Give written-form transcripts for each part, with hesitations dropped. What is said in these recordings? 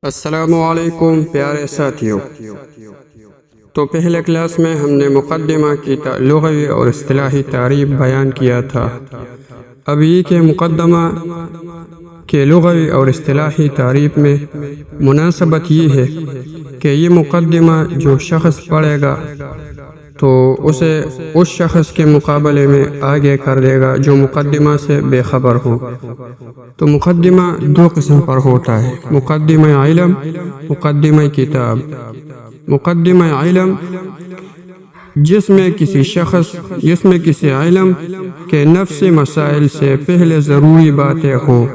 السلام علیکم پیارے ساتھیوں۔ تو پہلے کلاس میں ہم نے مقدمہ کی لغوی اور اصطلاحی تعریف بیان کیا تھا۔ اب یہ کہ مقدمہ کے لغوی اور اصطلاحی تعریف میں مناسبت یہ ہے کہ یہ مقدمہ جو شخص پڑھے گا تو اسے اس شخص کے مقابلے میں آگے کر دے گا جو مقدمہ سے بے خبر ہو۔ تو مقدمہ دو قسم پر ہوتا ہے، مقدمہ علم، مقدمہ کتاب۔ مقدمہ علم جس میں کسی علم کے نفسی مسائل سے پہلے ضروری باتیں ہوں،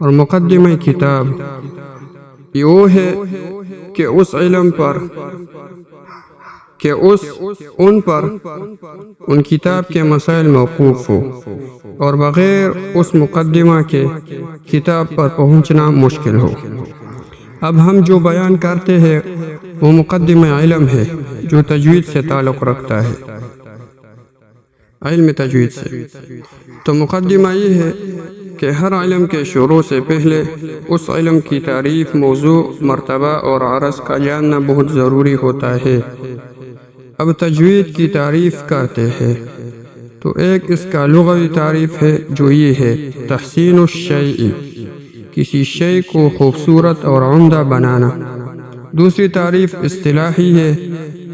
اور مقدمہ کتاب یہ وہ ہے کہ اس علم پر ان کتاب کے مسائل موقوف ہو اور بغیر اس مقدمہ کے کتاب پر پہنچنا مشکل ہو۔ اب ہم جو بیان کرتے ہیں وہ مقدمہ علم ہے جو تجوید سے تعلق رکھتا ہے، علم تجوید سے۔ تو مقدمہ یہ ہے کہ ہر علم کے شروع سے پہلے اس علم کی تعریف، موضوع، مرتبہ اور عرض کا جاننا بہت ضروری ہوتا ہے۔ اب تجوید کی تعریف کرتے ہیں تو ایک اس کا لغوی تعریف ہے جو یہ ہے، تحسین الشیء، کسی شے کو خوبصورت اور عمدہ بنانا۔ دوسری تعریف اصطلاحی ہے،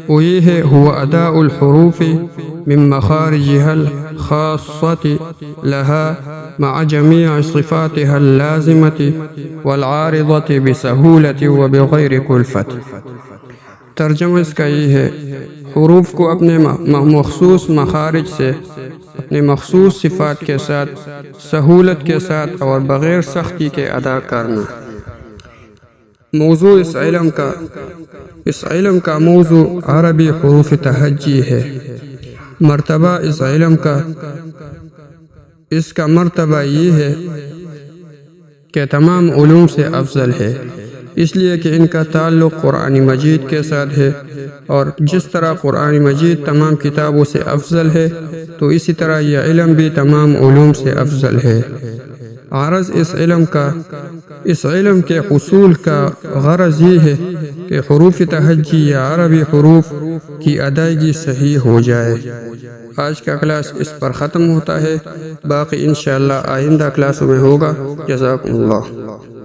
وہ یہ ہے، هو اداء الحروف من مخارجها الخاصة لها مع جميع صفاتها اللازمة والعارضة بسهولة وبغير كلفة۔ ترجمہ اس کا یہ ہے، حروف کو اپنے مخصوص مخارج سے اپنے مخصوص صفات کے ساتھ، سہولت کے ساتھ اور بغیر سختی کے ادا کرنا۔ موضوع اس علم کا موضوع عربی حروف تہجی ہے۔ مرتبہ اس کا مرتبہ یہ ہے کہ تمام علوم سے افضل ہے، اس لیے کہ ان کا تعلق قرآن مجید کے ساتھ ہے، اور جس طرح قرآن مجید تمام کتابوں سے افضل ہے تو اسی طرح یہ علم بھی تمام علوم سے افضل ہے۔ عرض اس علم کے حصول کا غرض یہ ہے کہ حروف تہجی یا عربی حروف کی ادائیگی صحیح ہو جائے۔ آج کا کلاس اس پر ختم ہوتا ہے، باقی انشاءاللہ آئندہ کلاسوں میں ہوگا۔ جزاکم اللہ۔